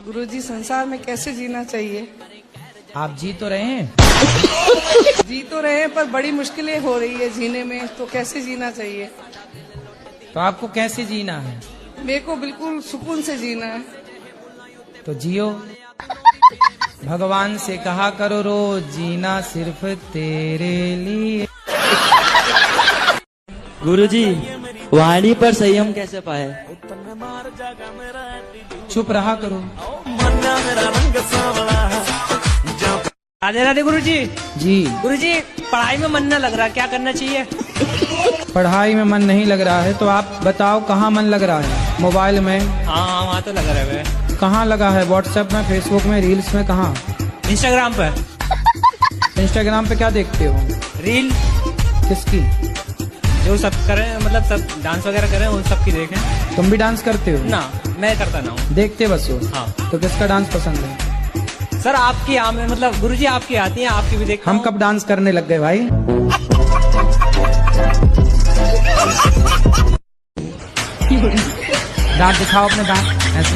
गुरुजी, संसार में कैसे जीना चाहिए? आप जी तो रहे हैं। जी तो रहे हैं, पर बड़ी मुश्किलें हो रही है जीने में, तो कैसे जीना चाहिए? तो आपको कैसे जीना है? मेरे को बिल्कुल सुकून से जीना है। तो जियो। भगवान से कहा करो रोज, जीना सिर्फ तेरे लिए। गुरुजी, वाणी पर संयम कैसे पाए? चुप रहा करो। राधे राधे गुरुजी। जी गुरुजी, पढ़ाई में मन न लग रहा, क्या करना चाहिए? पढ़ाई में मन नहीं लग रहा है तो आप बताओ कहाँ मन लग रहा है? मोबाइल में? हाँ, वहाँ तो लग रहा है। कहाँ लगा है? व्हाट्सएप में, फेसबुक में, रील्स में? कहाँ? इंस्टाग्राम पर। इंस्टाग्राम पे क्या देखते हो? रील। किसकी? जो सब करे, मतलब सब डांस वगैरह करे, उन सब की देखें। तुम भी डांस करते हो? ना, मैं करता ना हूँ। देखते बस हो? हाँ। तो किसका डांस पसंद है? सर आपकी मतलब गुरुजी आपकी आती है, आपकी भी देखता हम हूँ। कब डांस करने लग गए भाई? दांत दिखाओ अपने दांत ऐसे।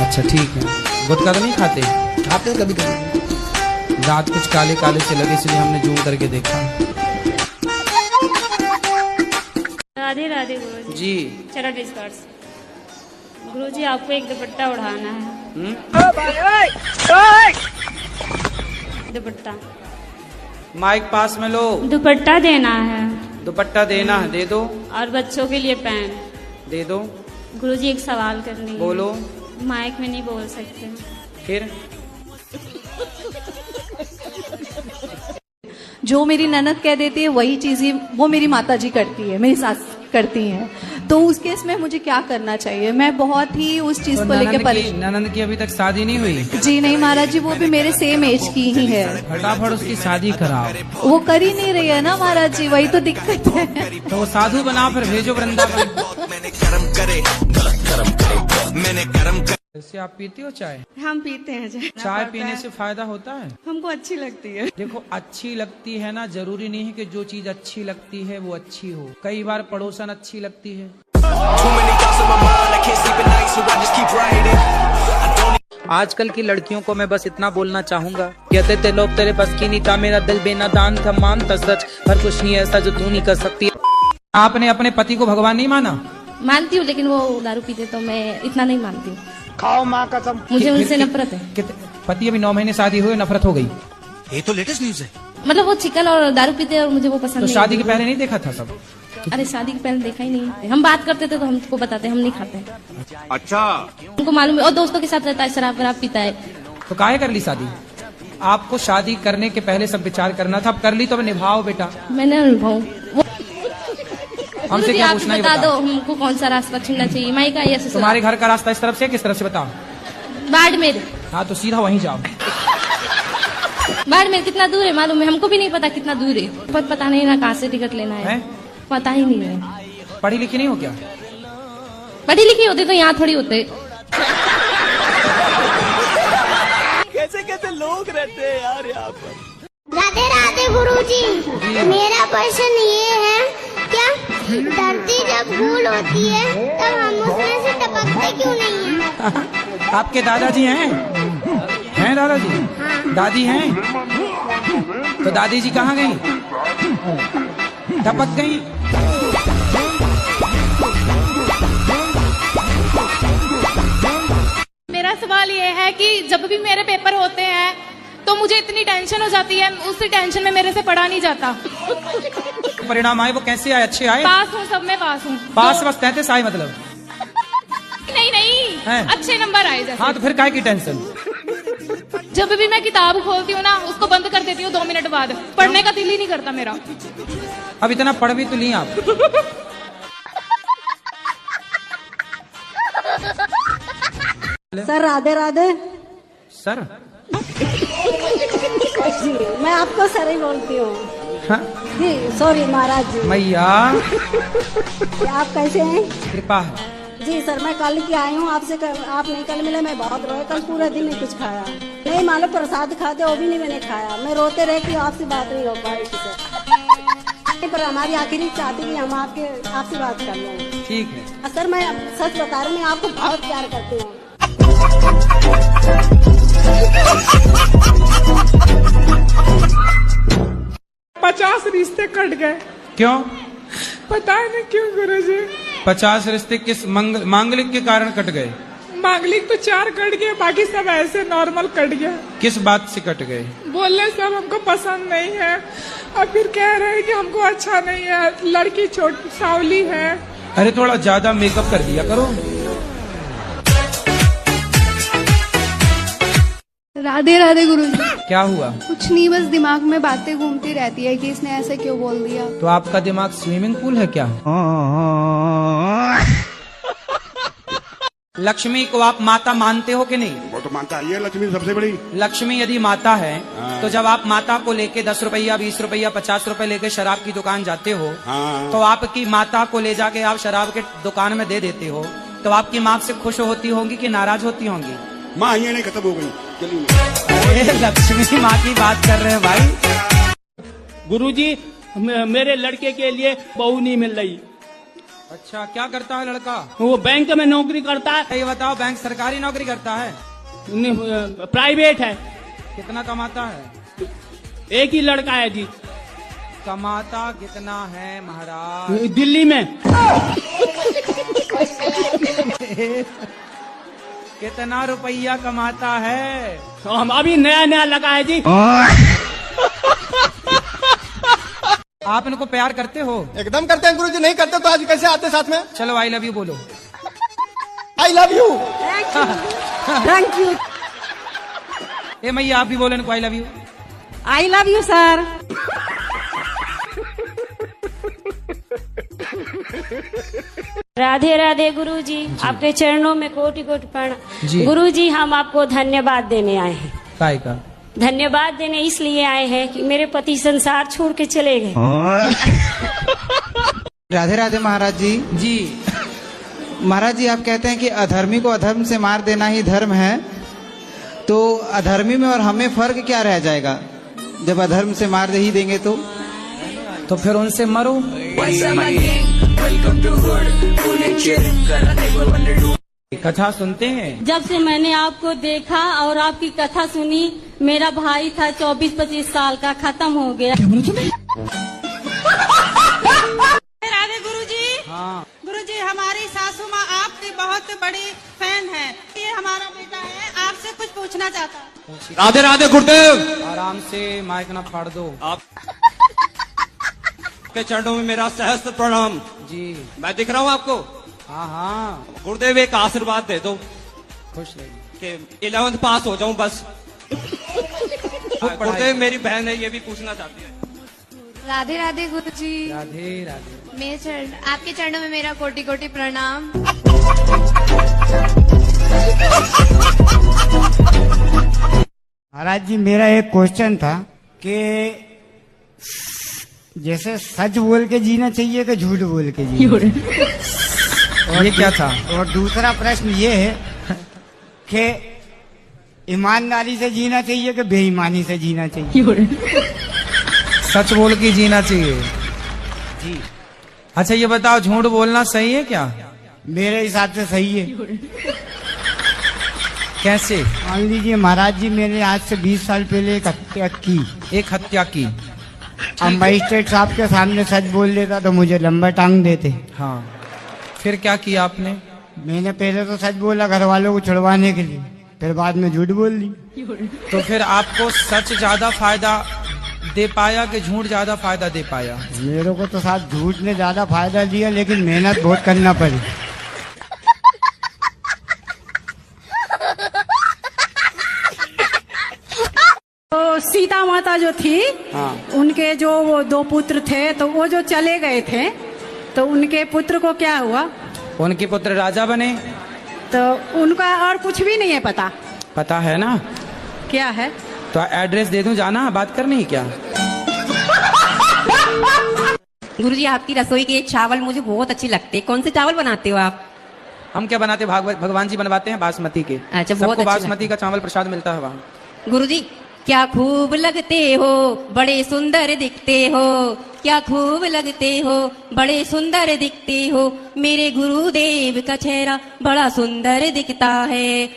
अच्छा ठीक है। गुटखा तो नहीं खाते? खाते हैं कभी कभी। दांत कुछ काले काले से लगे, इसलिए हमने जूम करके देखा। राधे राधे गुरुजी। जी चलो डिस्कर्स। गुरुजी, आपको एक दुपट्टा उड़ाना है। दुपट्टा। माइक पास में लो। दुपट्टा देना है दुपट्टा देना है, दे दो। और बच्चों के लिए पैन। दे दो। गुरुजी, एक सवाल करनी है। बोलो। माइक में नहीं बोल सकते। फिर जो मेरी ननद कह देती है वही चीजें वो मेरी माता जी करती है, मेरी सास करती हैं। तो उस केस में मुझे क्या करना चाहिए? मैं बहुत ही उस चीज को लेकर परेशान। ननंद की अभी तक शादी नहीं हुई? जी नहीं महाराज जी, वो भी मेरे सेम एज की ही है। फटाफट उसकी शादी कराओ। वो कर ही नहीं रही है ना महाराज जी, वही तो दिक्कत है। तो वो साधु बना, फिर भेजो वृंदावन। वैसे आप पीती हो चाय? हम पीते हैं चाय। चाय पीने से फायदा होता है? हमको अच्छी लगती है। देखो, अच्छी लगती है ना, जरूरी नहीं है कि जो चीज अच्छी लगती है वो अच्छी हो। कई बार पड़ोसन अच्छी लगती है। आजकल की लड़कियों को मैं बस इतना बोलना चाहूंगा, कहते थे लोग तेरे बस की नहीं था, मेरा दिल बेनादान था, मानता सच पर कुछ नहीं ऐसा जो तू नहीं कर सकती। आपने अपने पति को भगवान नहीं माना? मानती हूँ, लेकिन वो दारू पीते तो मैं इतना नहीं मानती हूँ। खाओ माँ कसम। मुझे उनसे नफरत है। पति अभी 9 महीने शादी हुए, नफरत हो गई? ये तो लेटेस्ट न्यूज है। मतलब वो चिकन और दारू पीते और मुझे वो पसंद तो नहीं। शादी के पहले नहीं देखा था सब? अरे शादी के पहले देखा ही नहीं। हम बात करते थे तो हमको बताते, हम नहीं खाते। अच्छा। उनको मालूम है, और दोस्तों के साथ रहता है, शराब वराब पीता है। तो काहे कर ली शादी? आपको शादी करने के पहले सब विचार करना था, अब कर ली तो अब निभाओ बेटा। मैंने अनुभव। हमसे क्या पूछना, बता दो हमको कौन सा रास्ता चुनना चाहिए, माई का या ससुराल? तुम्हारे घर का रास्ता इस तरफ से किस तरफ से बताओ? बाड़मेर। हाँ तो सीधा वहीं जाओ। बाड़मेर कितना दूर है मालूम है? हमको भी नहीं पता कितना दूर है। पता नहीं ना कहाँ से टिकट लेना है, पता ही नहीं है। पढ़ी लिखी नहीं हो क्या? पढ़ी लिखी होती तो यहाँ थोड़ी होते। कैसे कैसे लोग रहते हैं यार यहाँ पर। राधे राधे गुरुजी, मेरा प्रश्न ये है, क्या धरती जब फूल होती है तब हम उसमें से टपकते क्यों नहीं हैं? आपके दादाजी हैं? हैं दादाजी? हाँ। दादी हैं? तो दादी जी कहाँ गई? टपक गई? मेरा सवाल ये है कि जब भी मेरे पेपर होते हैं तो मुझे इतनी टेंशन हो जाती है, उसी टेंशन में मेरे से पढ़ा नहीं जाता। परिणाम आए वो कैसे आए? अच्छे आए? पास हूँ, सब में पास हूँ। पास बस 33 आए मतलब? नहीं नहीं, अच्छे नंबर आए जैसे। हाँ तो फिर काहे की टेंशन? जब भी मैं किताब खोलती हूँ ना, उसको बंद कर देती हूँ 2 मिनट बाद। पढ़ने का दिल ही नहीं करता मेरा। अब इतना पढ़ भी तो ली आप। सर राधे राधे। सर मैं आपको सर ही बोलती हूँ। हाँ? जी सॉरी महाराज जी। मैया आप कैसे हैं? कृपा है। जी सर, मैं कल की आई हूँ आपसे। आप नहीं कल मिले, मैं बहुत रोए कल, पूरे दिन नहीं कुछ खाया। नहीं मालूम प्रसाद खाते वो भी नहीं मैंने खाया। मैं रोते रह कि आपसे बात नहीं हो पाई किसी, पर हमारी आखिरी चाहती कि हम आपसे बात कर लें। ठीक है सर मैं सच बता रही हूँ, मैं आपको बहुत प्यार करती हूँ। 50 रिश्ते कट गए। क्यों? पता नहीं क्यों गुरुजी। 50 रिश्ते किस मांगलिक के कारण कट गए? मांगलिक तो 4 कट गए, बाकी सब ऐसे नॉर्मल कट गया। किस बात से कट गए? बोलने सब हमको पसंद नहीं है और फिर कह रहे हैं कि हमको अच्छा नहीं है, लड़की छोटी सावली है। अरे थोड़ा ज्यादा मेकअप कर दिया करो। राधे राधे गुरुजी। क्या हुआ? कुछ नहीं, बस दिमाग में बातें घूमती रहती है कि इसने ऐसे क्यों बोल दिया। तो आपका दिमाग स्विमिंग पूल है क्या? लक्ष्मी को आप माता मानते हो कि नहीं? वो तो मानता है, ये लक्ष्मी सबसे बड़ी। लक्ष्मी यदि माता है तो जब आप माता को लेके 10 रुपया 20 रुपया 50 रुपए लेके शराब की दुकान जाते हो, तो आपकी माता को ले जाके आप शराब के दुकान में दे देते हो, तो आपकी माँ से खुश होती होंगी कि नाराज होती होंगी? माँ ये नहीं खत्म हो गई। चलिए अरे लक्ष्मी माँ की बात कर रहे हैं भाई। गुरुजी मेरे लड़के के लिए बहू नहीं मिल रही। अच्छा, क्या करता है लड़का? वो बैंक में नौकरी करता है। ये बताओ, बैंक सरकारी नौकरी करता है? प्राइवेट है। कितना कमाता है? एक ही लड़का है जी। कमाता कितना है महाराज? दिल्ली में। कितना रुपया कमाता है? हम अभी नया नया लगा है जी। आप इनको प्यार करते हो? एकदम करते हैं गुरुजी, नहीं करते तो आज कैसे आते साथ में? चलो आई लव यू बोलो। I love you. Thank you. ए मैया आप भी बोलो इनको I love you. I love you sir. Radhe Radhe गुरुजी, आपके चरणों में कोटि कोटि प्रणाम। गुरुजी हम आपको धन्यवाद देने आए हैं। काय का धन्यवाद देने इसलिए आए हैं कि मेरे पति संसार छोड़ के चले गए। राधे राधे महाराज जी। जी महाराज जी, आप कहते हैं कि अधर्मी को अधर्म से मार देना ही धर्म है, तो अधर्मी में और हमें फर्क क्या रह जाएगा जब अधर्म से मार दे ही देंगे तो फिर उनसे मरो। कथा सुनते हैं। जब से मैंने आपको देखा और आपकी कथा सुनी, मेरा भाई था 24-25 साल का, खत्म हो गया। राधे गुरुजी। हाँ गुरुजी, हमारी सासू माँ आपकी बहुत बड़ी फैन है। ये हमारा बेटा है, आपसे कुछ पूछना चाहता है। राधे राधे गुरुदेव। आराम से, माइक ना फाड़ दो। आप के चरणों में मेरा सहस्त्र प्रणाम जी। मैं दिख रहा हूँ आपको? हाँ हाँ। गुरुदेव एक आशीर्वाद दे दो। खुश रहिए कि 11th पास हो जाऊं बस। गुरुदेव मेरी बहन है, ये भी पूछना चाहती है। राधे राधे गुरुजी। राधे राधे। मेरे आपके चरणों में मेरा कोटि कोटि प्रणाम। महाराज जी, मेरा एक क्वेश्चन था कि जैसे सच बोल के जीना चाहिए कि झूठ बोल के जीना? और ये क्या था? और दूसरा प्रश्न ये है कि ईमानदारी से जीना चाहिए कि बेईमानी से जीना चाहिए? सच बोल के जीना चाहिए जी। अच्छा ये बताओ, झूठ बोलना सही है क्या? मेरे हिसाब से सही है। कैसे? मान लीजिए महाराज जी, मैंने आज से 20 साल पहले एक हत्या की। एक हत्या की? अब मजिस्ट्रेट साहब के सामने सच बोल देता तो मुझे लंबा टांग देते। हाँ, फिर क्या किया आपने? मैंने पहले तो सच बोला घर वालों को छुड़वाने के लिए, फिर बाद में झूठ बोल दी। तो फिर आपको सच ज्यादा फायदा दे पाया कि झूठ ज्यादा फायदा दे पाया? मेरे को तो साथ झूठ ने ज्यादा फायदा दिया, लेकिन मेहनत बहुत करना पड़ी। तो सीता माता जो थी, उनके जो वो 2 पुत्र थे, तो वो जो चले गए थे, तो उनके पुत्र को क्या हुआ? उनके पुत्र राजा बने। तो उनका और कुछ भी नहीं है पता? पता है ना। क्या है? तो एड्रेस दे दूं, जाना बात करनी है क्या? गुरुजी, आपकी रसोई के चावल मुझे बहुत अच्छे लगते हैं। कौन से चावल बनाते हो आप? हम क्या बनाते, भगवान जी बनवाते हैं बासमती के। अच्छा, बहुत अच्छे बासमती का चावल प्रसाद मिलता है वहाँ। गुरुजी, क्या खूब लगते हो, बड़े सुंदर दिखते हो। क्या खूब लगते हो, बड़े सुंदर दिखते हो। मेरे गुरुदेव का चेहरा बड़ा सुंदर दिखता है।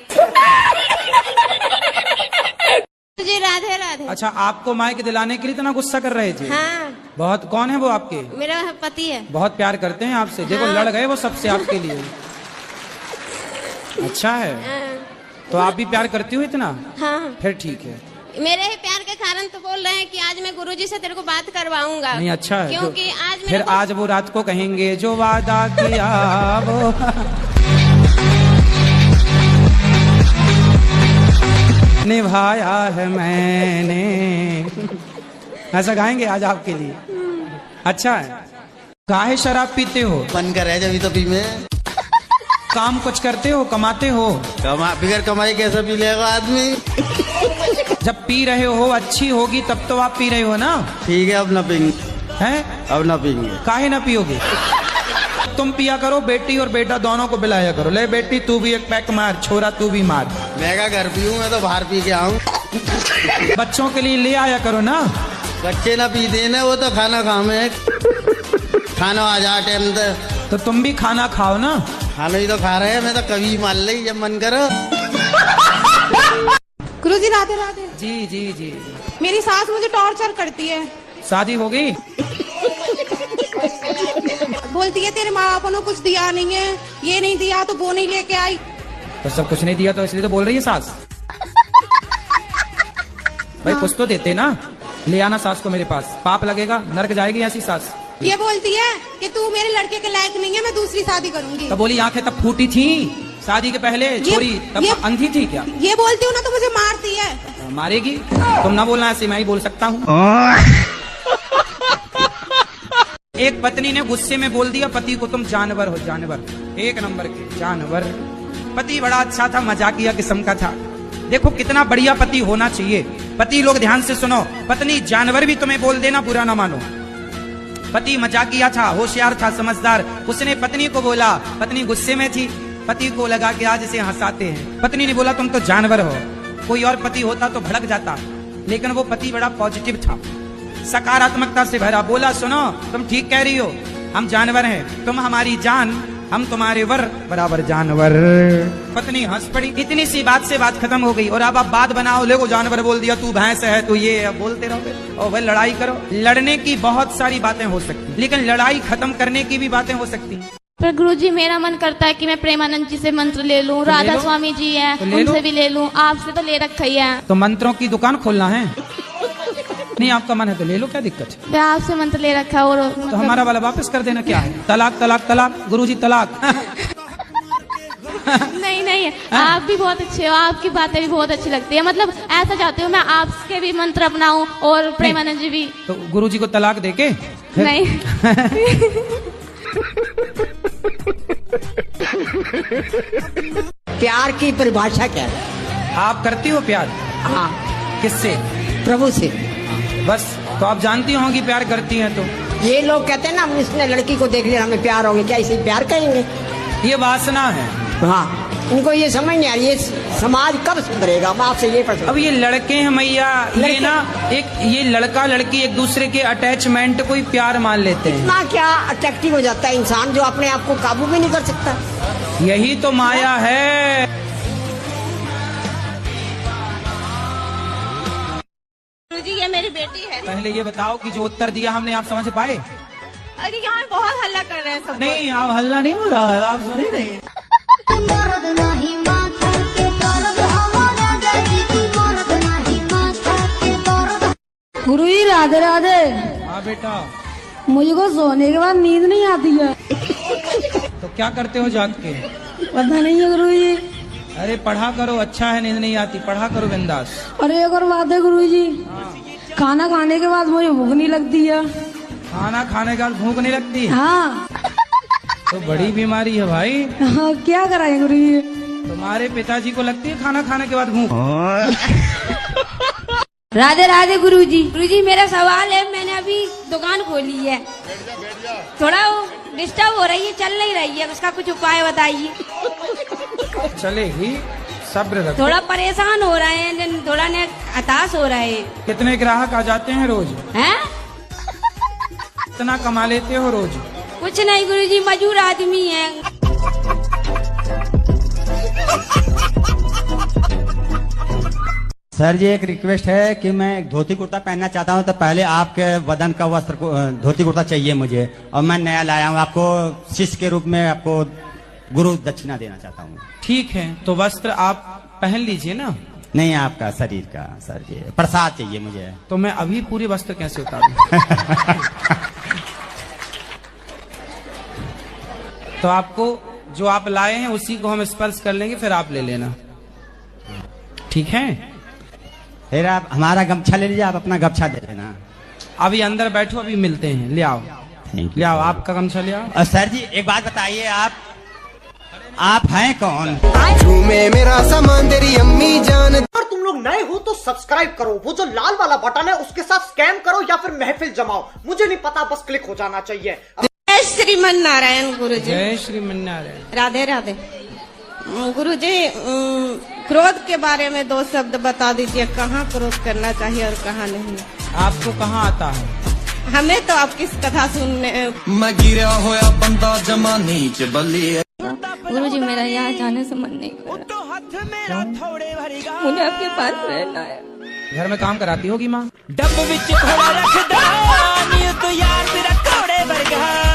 गुरुजी राधे राधे। अच्छा, आपको माइक दिलाने के लिए इतना गुस्सा कर रहे थे? हाँ। बहुत, कौन है वो आपके? मेरा पति है। बहुत प्यार करते हैं आपसे? देखो हाँ। लड़ गए वो सबसे आपके लिए। अच्छा है। तो आप भी प्यार करती हो इतना? हाँ। फिर ठीक है। मेरे ही प्यार के कारण तो बोल रहे हैं कि आज मैं गुरुजी से तेरे को बात करवाऊंगा। नहीं, अच्छा है। क्योंकि आज फिर आज वो रात को कहेंगे जो वादा किया वो निभाया है मैंने, ऐसा गाएंगे आज आपके लिए। अच्छा है। काहे शराब पीते हो? मन कर है जब तो पी में। काम कुछ करते हो, कमाते हो? बिगर कमाई कैसे पी लेगा आदमी? जब पी रहे हो अच्छी होगी तब तो आप पी रहे हो ना। ठीक है, अब ना पीएंगे। हैं? अब ना पीएंगे। काहे ना पियोगे? तुम पिया करो, बेटी और बेटा दोनों को पिलाया करो। ले बेटी तू भी एक पैक मार, छोरा तू भी मार। मैं क्या घर पीऊं, मैं तो बाहर पी के आऊं। बच्चों के लिए ले आया करो ना। बच्चे ना पी देना, वो तो खाना खामे। खाना आ जा टाइम तो तुम भी खाना खाओ ना। खाना ही तो खा रहे हैं, मैं तो कभी मान ली जब मन करो। गुरुजी राधे राधे। जी जी जी। मेरी सास मुझे टॉर्चर करती है। शादी हो गई? बोलती है तेरे माँ बापों ने कुछ दिया नहीं है, ये नहीं दिया तो वो नहीं लेके आई। तो सब कुछ नहीं दिया तो इसलिए तो बोल रही है सास। भाई कुछ तो देते ना। ले आना सास को मेरे पास, पाप लगेगा, नरक जाएगी ऐसी सास। ये बोलती है कि तू मेरे लड़के के लायक नहीं है, मैं दूसरी शादी करूंगी। तो बोली आंखें तब फूटी थी शादी के पहले? छोरी तब अंधी थी क्या? ये बोलती हूँ ना तो मुझे मारती है। मारेगी? तुम ना बोलना ऐसे, मैं ही बोल सकता हूँ। एक पत्नी ने गुस्से में बोल दिया पति को, तुम जानवर हो, जानवर, एक नंबर के जानवर। पति बड़ा अच्छा था, मजाकिया किस्म का था। देखो कितना बढ़िया पति होना चाहिए। पति लोग ध्यान से सुनो, पत्नी जानवर भी तुम्हें बोल देना बुरा ना मानो। पति मजाकिया था, होशियार था, समझदार। उसने पत्नी को बोला, पत्नी गुस्से में थी, पति को लगा कि आज इसे हंसाते हैं। पत्नी ने बोला तुम तो जानवर हो। कोई और पति होता तो भड़क जाता, लेकिन वो पति बड़ा पॉजिटिव था, सकारात्मकता से भरा। बोला सुनो तुम ठीक कह रही हो, हम जानवर हैं, तुम हमारी जान, हम तुम्हारे वर बराबर जानवर। पत्नी हंस पड़ी। इतनी सी बात से बात खत्म हो गई। और अब आप बात बनाओ, ले वो जानवर बोल दिया, तू भैंस है, तू ये, अब बोलते रहोगे और वह लड़ाई करो। लड़ने की बहुत सारी बातें हो सकती, लेकिन लड़ाई खत्म करने की भी बातें हो सकती। पर गुरुजी मेरा मन करता है कि मैं प्रेमानंद जी से मंत्र ले लूं, तो राधा स्वामी जी हैं तो उनसे भी ले लूं, आपसे तो ले रखा ही है। तो मंत्रों की दुकान खोलना है? नहीं आपका मन है तो ले लो, क्या दिक्कत है? मैं आपसे मंत्र ले रखा है। और तो हमारा वाला वापस कर देना, क्या है? तलाक तलाक तलाक, गुरुजी तलाक। नहीं नहीं, आप भी बहुत अच्छे हो, आपकी बातें भी बहुत अच्छी लगती है। मतलब ऐसा चाहती हूँ मैं आपके भी मंत्र अपनाऊं और प्रेमानंद जी भी। तो गुरुजी को तलाक देके? नहीं। प्यार की परिभाषा क्या है? आप करती हो प्यार? हाँ। किससे? प्रभु से। बस, तो आप जानती होंगी प्यार करती हैं तो। ये लोग कहते हैं ना इसने लड़की को देख लिया हमें प्यार हो गया, क्या इसे प्यार कहेंगे? ये वासना है। हाँ, इनको ये समझ नहीं आ रही, ये समाज कब सुधरेगा? मैं आपसे ये प्रश्न। अब ये लड़के हैं मैया, ये ना एक ये लड़का लड़की एक दूसरे के अटैचमेंट को ही प्यार मान लेते हैं। इतना क्या अट्रैक्टिव हो जाता है इंसान जो अपने आप को काबू भी नहीं कर सकता। यही तो माया है। जी ये मेरी बेटी है। पहले ये बताओ कि जो उत्तर दिया हमने आप समझ पाए? अरे यहाँ बहुत हल्ला कर रहे हैं सब। नहीं आप हल्ला नहीं हो रहा है, आप सुने नहीं। गुरुजी राधे राधे। हाँ बेटा। मुझको सोने के बाद नींद नहीं आती है। तो क्या करते हो जाग के? पता नहीं है गुरुजी। अरे पढ़ा करो, अच्छा है, नींद नहीं आती, पढ़ा करो बिंदास। अरे एक और बात है गुरुजी, खाना खाने के बाद मुझे भूख नहीं लगती है। खाना खाने के बाद भूख नहीं लगती? हाँ। तो बड़ी बीमारी है भाई। हाँ, क्या कराए गुरुजी? तुम्हारे पिताजी को लगती है खाना खाने के बाद भूख? राधे राधे गुरुजी। गुरुजी मेरा सवाल है, मैंने अभी दुकान खोली है, थोड़ा डिस्टर्ब हो रही है, चल नहीं रही है, उसका कुछ उपाय बताइए। चलेगी, सब्र रखो। थोड़ा परेशान हो रहे हैं, थोड़ा हताश हो रहे हैं। कितने ग्राहक आ जाते हैं रोज? हैं? कितना कमा लेते हो रोज? कुछ नहीं गुरुजी, मजूर आदमी है। सर जी एक रिक्वेस्ट है कि मैं एक धोती कुर्ता पहनना चाहता हूँ, तो पहले आपके बदन का वस्त्र को धोती कुर्ता चाहिए मुझे, और मैं नया लाया हूँ, आपको शिष्य के रूप में आपको गुरु दक्षिणा देना चाहता हूँ। ठीक है, तो वस्त्र आप पहन लीजिए ना। नहीं, आपका शरीर का सर जी प्रसाद चाहिए मुझे। तो मैं अभी पूरे वस्त्र कैसे उतारूं? तो आपको जो आप लाए हैं उसी को हम स्पर्श कर लेंगे, फिर आप ले लेना, ठीक है? फिर आप हमारा गमछा ले लीजिए, आप अपना गमछा दे लेना। अभी अंदर बैठो, अभी मिलते हैं। ले आओ, ले आओ, आपका गमछा ले आओ। और सर जी एक बात बताइए, आप हैं कौन? में मेरा सामान तेरी अम्मी जान। अगर तुम लोग नए हो तो सब्सक्राइब करो, वो जो लाल वाला बटन है उसके साथ स्कैम करो या फिर महफिल जमाओ, मुझे नहीं पता, बस क्लिक हो जाना चाहिए। जय श्रीमन नारायण गुरु जी। जय श्रीमन नारायण। राधे राधे। गुरु जी, क्रोध के बारे में 2 शब्द बता दीजिए, कहाँ क्रोध करना चाहिए और कहाँ नहीं। आपको कहाँ आता है? हमें तो आपकी कथा सुनने। मैं गिरा होया बंदा जमा नीच बल्ली। गुरु जी, मेरा यहाँ जाने से मन नहीं कर रहा, मुझे आपके पास रहना है। घर में काम कराती होगी माँ? डब्बे विच थोड़ा रखदा, नी तो यार तेरा कोड़े वर्गा।